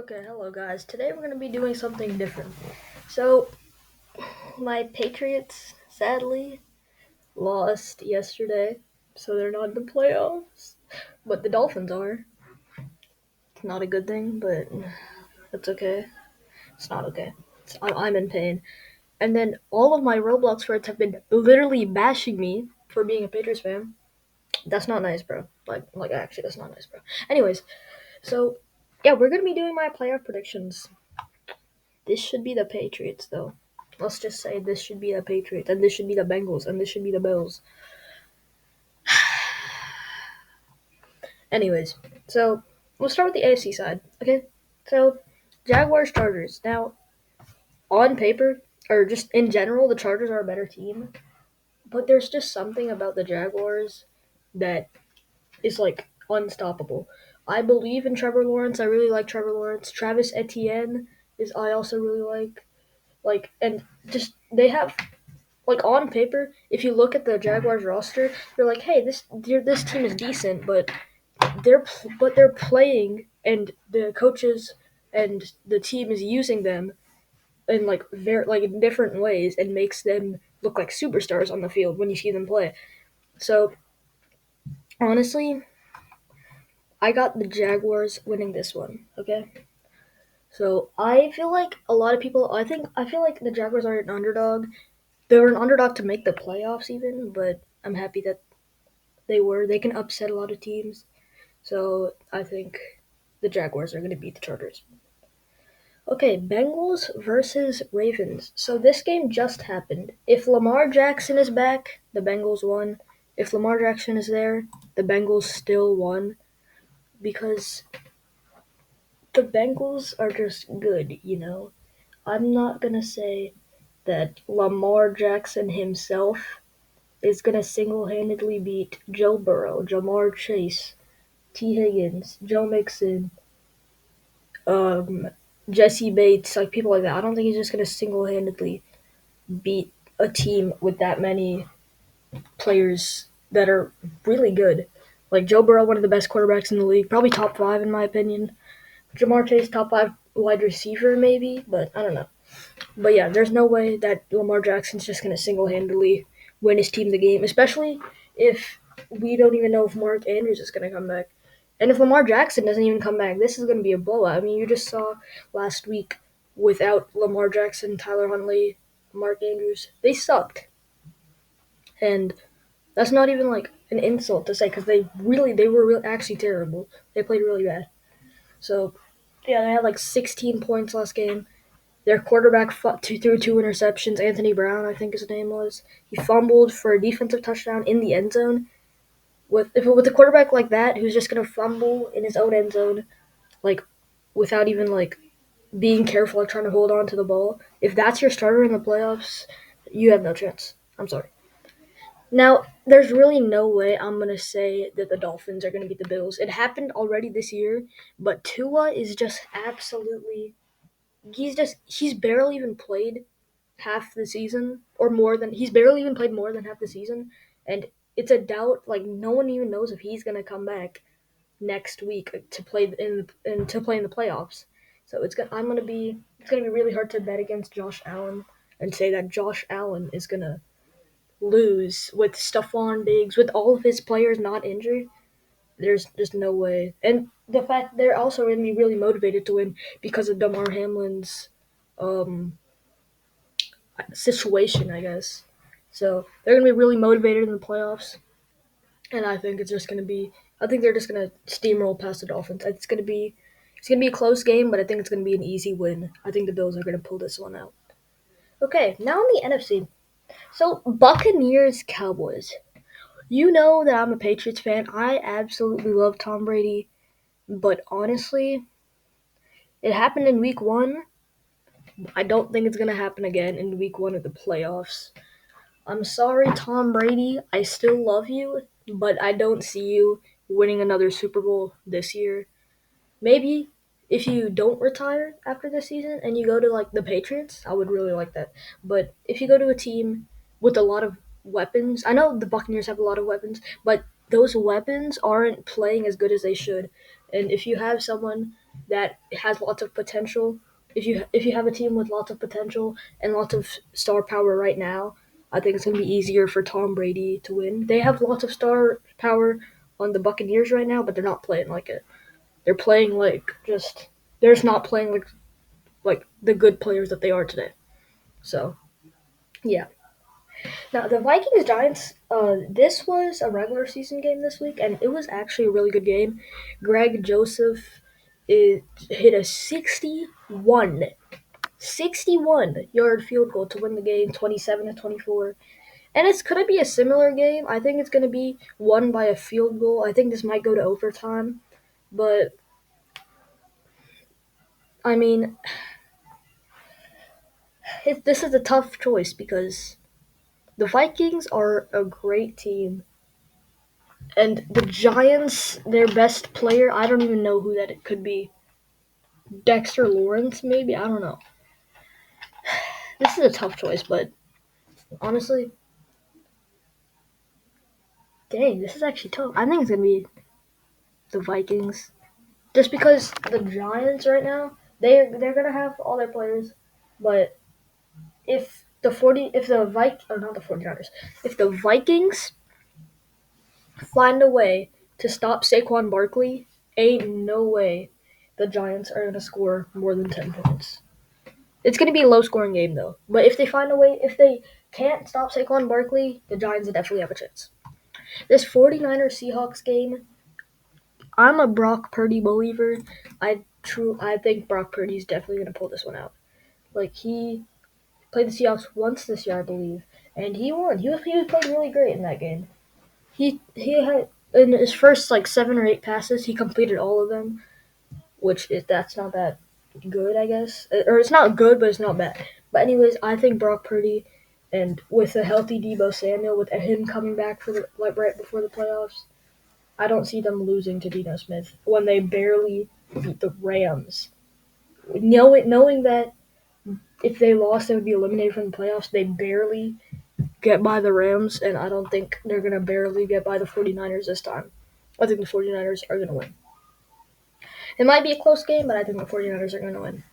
Okay, hello guys. Today we're going to be doing something different. So, my Patriots sadly lost yesterday, so they're not in the playoffs. But the Dolphins are. It's not a good thing, but it's okay. It's not okay. I'm in pain. And then all of my Roblox friends have been literally bashing me for being a Patriots fan. That's not nice, bro. Like actually, that's not nice, bro. Anyways, so yeah, we're gonna be doing my playoff predictions. This should be the Patriots, though. Let's just say this should be the Patriots, and this should be the Bengals, and this should be the Bills. Anyways, so we'll start with the AFC side, okay? So, Jaguars, Chargers. Now, on paper, or just in general, the Chargers are a better team, but there's just something about the Jaguars that is like unstoppable. I believe in Trevor Lawrence. I really like Trevor Lawrence. Travis Etienne is I also really like. And just they have on paper, if you look at the Jaguars roster, you're like, hey, this team is decent, but they're playing, and the coaches and the team is using them in in different ways and makes them look like superstars on the field when you see them play. So honestly, I got the Jaguars winning this one. Okay. So I feel like a lot of people. I feel like the Jaguars are an underdog. They're an underdog to make the playoffs even, but I'm happy that they can upset a lot of teams. So I think the Jaguars are going to beat the Chargers. Okay, Bengals versus Ravens. So this game just happened. If Lamar Jackson is back, the Bengals won. If Lamar Jackson is there, the Bengals still won because the Bengals are just good. I'm not going to say that Lamar Jackson himself is going to single-handedly beat Joe Burrow, Jamar Chase, T. Higgins, Joe Mixon, um, Jesse Bates, like people like that. I don't think he's just gonna single handedly beat a team with that many players that are really good. Like Joe Burrow, one of the best quarterbacks in the league, probably top five in my opinion. Jamar Chase, top five wide receiver maybe, but I don't know. But yeah, there's no way that Lamar Jackson's just gonna single handedly win his team the game, especially if we don't even know if Mark Andrews is gonna come back. And if Lamar Jackson doesn't even come back, this is gonna be a blowout. I mean, you just saw last week without Lamar Jackson, Tyler Huntley, Mark Andrews, they sucked. And that's not even like an insult to say because they were actually terrible. They played really bad. So yeah, they had like 16 points last game. Their quarterback threw two interceptions. Anthony Brown, I think his name was. He fumbled for a defensive touchdown in the end zone. With a quarterback like that, who's just gonna fumble in his own end zone, like without even like being careful, like trying to hold on to the ball. If that's your starter in the playoffs, you have no chance. I'm sorry. Now, there's really no way I'm gonna say that the Dolphins are gonna beat the Bills. It happened already this year, but Tua is just absolutely. He's barely even played half the season or more than he's barely even played more than half the season, and it's a doubt. Like no one even knows if he's gonna come back next week to play in the playoffs. So it's gonna be really hard to bet against Josh Allen and say that Josh Allen is gonna lose with Stephon Diggs with all of his players not injured. There's just no way, and the fact they're also gonna be really motivated to win because of Damar Hamlin's um situation, I guess. So they're gonna be really motivated in the playoffs, and I think it's just gonna be. I think they're just gonna steamroll past the Dolphins. It's gonna be a close game, but I think it's gonna be an easy win. I think the Bills are gonna pull this one out. Okay, now in the NFC. So Buccaneers Cowboys. You know that I'm a Patriots fan. I absolutely love Tom Brady, but honestly, it happened in Week One. I don't think it's gonna happen again in Week One of the playoffs. I'm sorry, Tom Brady. I still love you, but I don't see you winning another Super Bowl this year. Maybe if you don't retire after this season and you go to like the Patriots, I would really like that. But if you go to a team with a lot of weapons, I know the Buccaneers have a lot of weapons, but those weapons aren't playing as good as they should. And if you have someone that has lots of potential. If you have a team with lots of potential and lots of star power right now, I think it's going to be easier for Tom Brady to win. They have lots of star power on the Buccaneers right now, but they're not playing like it. They're playing like just they're just not playing like the good players that they are today. So yeah. Now the Vikings Giants. This was a regular season game this week, and it was actually a really good game. Greg Joseph hit a 61 yard field goal to win the game, 27-24. And it's gonna be a similar game. I think it's gonna be won by a field goal. I think this might go to overtime, but I mean, this is a tough choice because the Vikings are a great team. And the Giants, their best player, I don't even know who that it could be. Dexter Lawrence, maybe? I don't know. This is a tough choice, but honestly, dang, this is actually tough. I think it's going to be the Vikings. Just because the Giants right now, they're going to have all their players, but if the not the 49ers, if the Vikings find a way to stop Saquon Barkley, ain't no way the Giants are going to score more than 10 points. It's going to be a low-scoring game, though. But if they find a way, if they can't stop Saquon Barkley, the Giants definitely have a chance. This 49ers Seahawks game, I'm a Brock Purdy believer. I think Brock Purdy's definitely going to pull this one out. Like, he played the Seahawks once this year, I believe, and he won. He was playing really great in that game. He had in his first like 7 or 8 passes, he completed all of them, which is that's not that good, I guess. Or it's not good, but it's not bad. But anyways, I think Brock Purdy, and with a healthy Debo Samuel, with him coming back for the like right before the playoffs, I don't see them losing to Dino Smith when they barely beat the Rams. Knowing that if they lost, they would be eliminated from the playoffs. They barely get by the Rams, and I don't think they're going to barely get by the 49ers this time. I think the 49ers are going to win. It might be a close game, but I think the 49ers are going to win.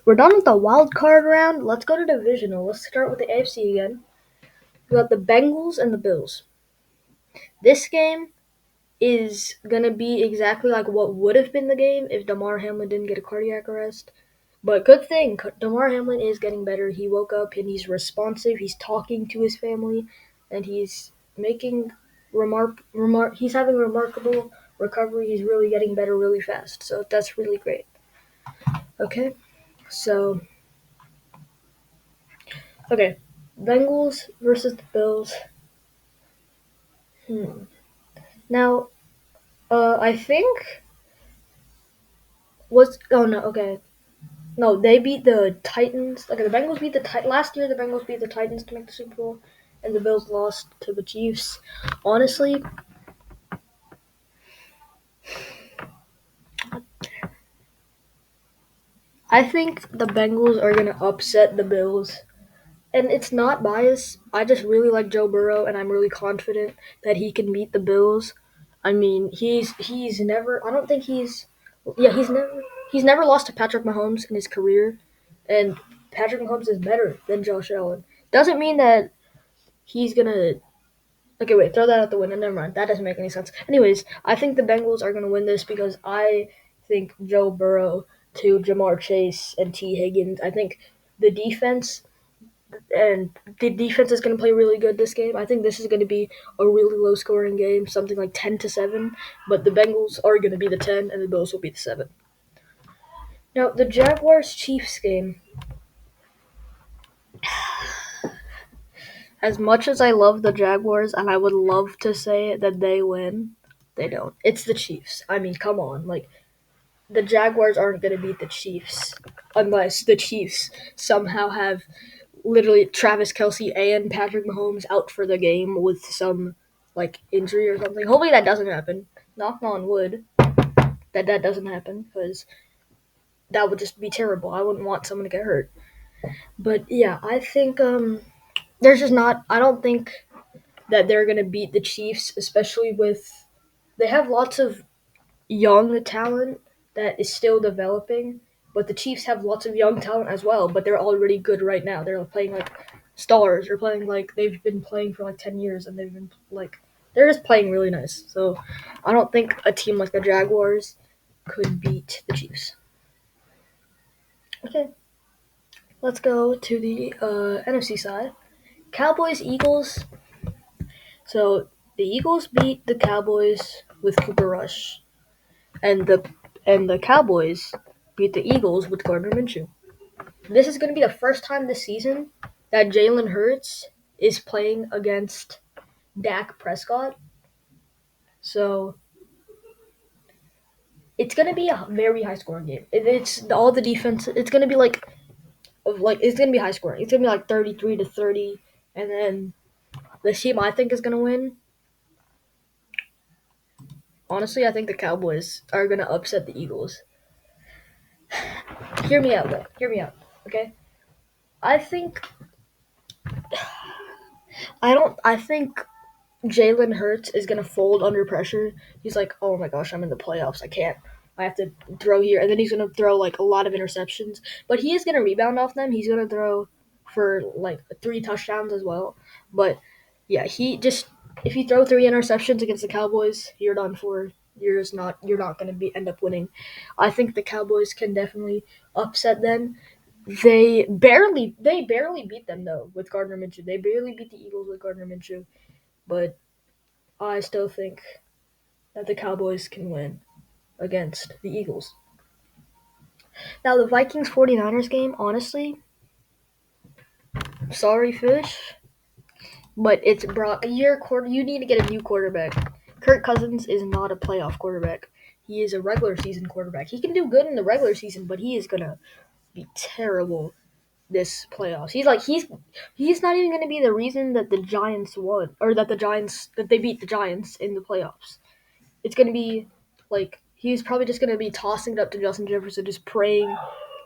We're done with the wild card round. Let's go to divisional. Let's start with the AFC again. We got the Bengals and the Bills. This game is going to be exactly like what would have been the game if Damar Hamlin didn't get a cardiac arrest. But good thing, Damar Hamlin is getting better. He woke up and he's responsive. He's talking to his family, and he's making he's having a remarkable recovery. He's really getting better really fast. So that's really great. Okay, so okay, Bengals versus the Bills. Now, I think oh no, okay. No, they beat the Titans. Okay, the Bengals beat the last year. The Bengals beat the Titans to make the Super Bowl, and the Bills lost to the Chiefs. Honestly, I think the Bengals are gonna upset the Bills, and it's not bias. I just really like Joe Burrow, and I'm really confident that he can beat the Bills. I mean, he's never. I don't think he's. Yeah, he's never lost to Patrick Mahomes in his career, and Patrick Mahomes is better than Josh Allen. Doesn't mean that he's gonna. Okay, wait, throw that out the window. Never mind. That doesn't make any sense. Anyways, I think the Bengals are gonna win this because I think Joe Burrow to Jamar Chase and T. Higgins. I think the defense and the defense is going to play really good this game. I think this is going to be a really low scoring game, something like 10-7. But the Bengals are going to be the 10, and the Bills will be the 7. Now the Jaguars Chiefs game. As much as I love the Jaguars, and I would love to say that they win, they don't. It's the Chiefs. I mean, come on, like the Jaguars aren't going to beat the Chiefs unless the Chiefs somehow have literally Travis Kelce and Patrick Mahomes out for the game with some like injury or something. Hopefully that doesn't happen. Knock on wood that doesn't happen because that would just be terrible. I wouldn't want someone to get hurt. But yeah, I think there's just not. I don't think that they're gonna beat the Chiefs, especially with they have lots of young talent. that is still developing. But the Chiefs have lots of young talent as well, but they're already good right now. They're playing like stars. They're playing like they've been playing for like 10 years, and they've been like they're just playing really nice. So I don't think a team like the Jaguars could beat the Chiefs. Okay, let's go to the NFC side. Cowboys Eagles. So the Eagles beat the Cowboys with Cooper Rush, and the Cowboys beat the Eagles with Gardner Minshew. This is going to be the first time this season that Jalen Hurts is playing against Dak Prescott. So it's going to be a very high scoring game. It's all the defense. It's going to be like it's going to be high scoring. It's going to be like 33-30, and then the team I think is going to win. Honestly, I think the Cowboys are going to upset the Eagles. Hear me out, though. Hear me out. Okay. I think I think Jalen Hurts is gonna fold under pressure. He's like, oh my gosh, I'm in the playoffs. I can't. I have to throw here, and then he's gonna throw like a lot of interceptions. But he is gonna rebound off them. He's gonna throw for like 3 touchdowns as well. But yeah, he just if you throw 3 interceptions against the Cowboys, you're done for. You're not gonna be end up winning. I think the Cowboys can definitely upset them. They barely beat them though with Gardner Minshew. They barely beat the Eagles with Gardner Minshew, but I still think that the Cowboys can win against the Eagles. Now the Vikings 49ers game, honestly, sorry fish, but it's Brock. You need to get a new quarterback. Kirk Cousins is not a playoff quarterback. He is a regular season quarterback. He can do good in the regular season, but he is gonna be terrible this playoffs. He's not even going to be the reason that the Giants won or that they beat the Giants in the playoffs. It's going to be like he's probably just going to be tossing it up to Justin Jefferson, just praying.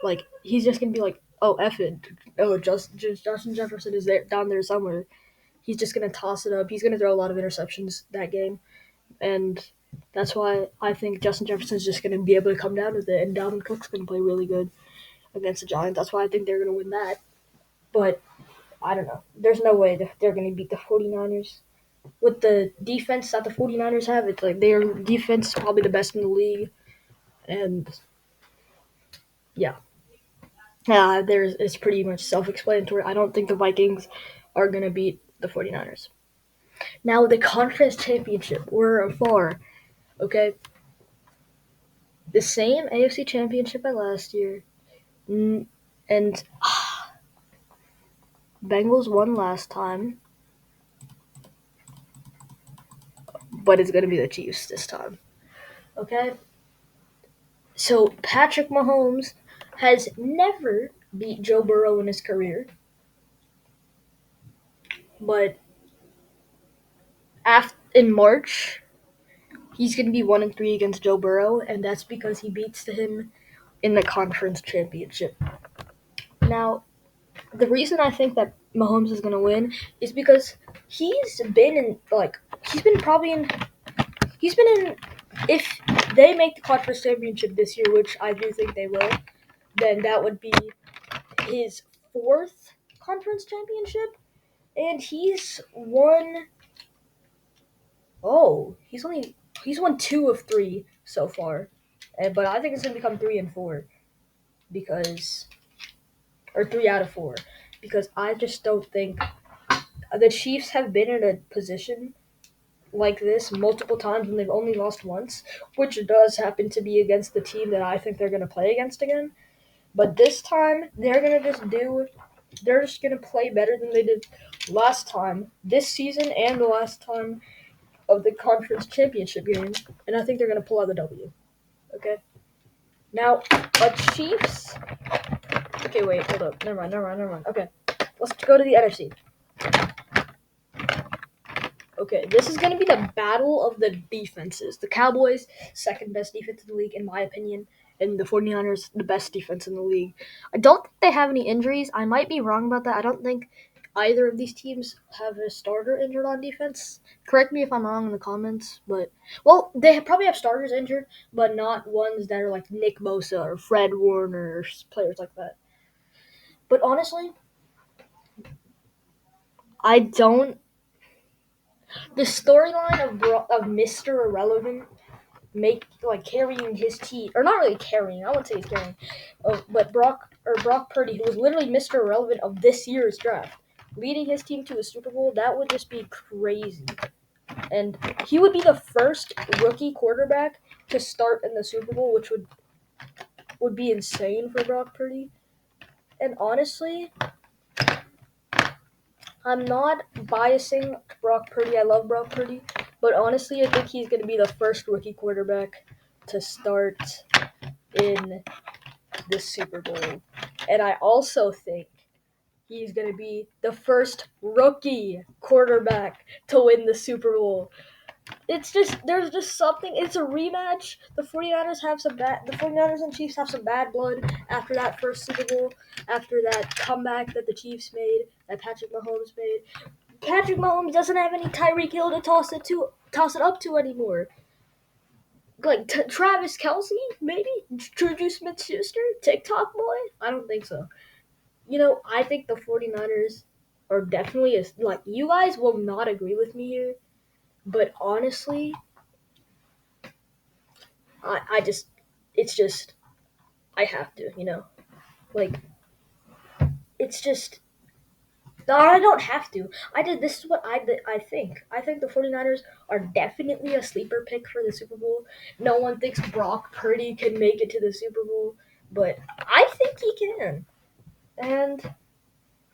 Like he's just going to be like, oh F it, oh Justin Jefferson is there down there somewhere. He's just going to toss it up. He's going to throw a lot of interceptions that game, and that's why I think Justin Jefferson's just going to be able to come down with it, and Dalvin Cook's going to play really good against the Giants. That's why I think they're going to win that. But I don't know. There's no way that they're going to beat the 49ers. With the defense that the 49ers have, it's like their defense is probably the best in the league. And yeah. It's pretty much self-explanatory. I don't think the Vikings are going to beat the 49ers. Now, the conference championship, we're far, okay? The same AFC championship as last year. And Bengals won last time, but it's going to be the Chiefs this time, okay? So Patrick Mahomes has never beat Joe Burrow in his career, but in March he's gonna be 1-3 against Joe Burrow, and that's because he beats him in the conference championship. Now, the reason I think that Mahomes is gonna win is because he's been in like he's been probably in he's been in if they make the conference championship this year, which I do think they will, then that would be his fourth conference championship, and he's won 2 of 3 so far, but I think it's gonna become 3 and 4 because or 3 out of 4 because I just don't think the Chiefs have been in a position like this multiple times when they've only lost once, which does happen to be against the team that I think they're gonna play against again. But this time they're just gonna play better than they did last time, this season, and the last time of the conference championship game, and I think they're gonna pull out the W. Okay. Now, Chiefs. Okay, wait, hold up. Never mind. Okay, let's go to the NFC. Okay, this is gonna be the battle of the defenses. The Cowboys, second best defense in the league, in my opinion, and the 49ers, the best defense in the league. I don't think they have any injuries. I might be wrong about that. I don't think either of these teams have a starter injured on defense. Correct me if I'm wrong in the comments, but well, they probably have starters injured, but not ones that are like Nick Bosa or Fred Warner or players like that. But honestly, I don't. The storyline of Mr. Irrelevant carrying his team, or not really carrying. I wouldn't say he's carrying, but Brock Purdy, who was literally Mr. Irrelevant of this year's draft, leading his team to a Super Bowl. That would just be crazy, and he would be the first rookie quarterback to start in the Super Bowl, which would be insane for Brock Purdy. And honestly, I'm not biasing Brock Purdy. I love Brock Purdy, but honestly, I think he's going to be the first rookie quarterback to start in the Super Bowl. And I also think he's going to be the first rookie quarterback to win the Super Bowl. There's just something. It's a rematch. The 49ers and Chiefs have some bad blood after that first Super Bowl, after that comeback that the Chiefs made, that Patrick Mahomes made. Patrick Mahomes doesn't have any Tyreek Hill to toss it up to anymore. Like Travis Kelce, maybe Juju Smith-Schuster, TikTok boy. I don't think so. I think the 49ers are definitely like you guys will not agree with me here, but honestly, I just it's just I have to, like it's just no, I don't have to. This is what I think. I think the 49ers are definitely a sleeper pick for the Super Bowl. No one thinks Brock Purdy can make it to the Super Bowl, but I think he can. And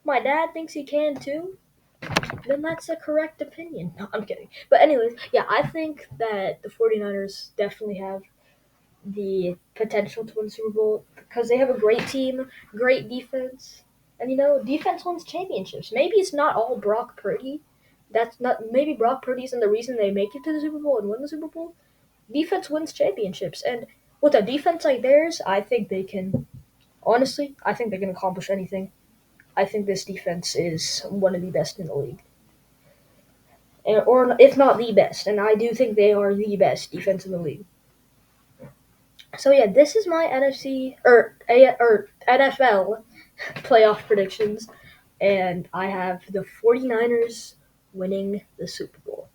my dad thinks he can too. Then that's a correct opinion. No, I'm kidding. But anyways, yeah, I think that the 49ers definitely have the potential to win the Super Bowl because they have a great team, great defense, and defense wins championships. Maybe it's not all Brock Purdy. That's not maybe Brock Purdy isn't the reason they make it to the Super Bowl and win the Super Bowl. Defense wins championships, and with a defense like theirs, I think they can. Honestly, I think they can accomplish anything. I think this defense is one of the best in the league, or if not the best, and I do think they are the best defense in the league. So yeah, this is my NFL playoff predictions, and I have the 49ers winning the Super Bowl.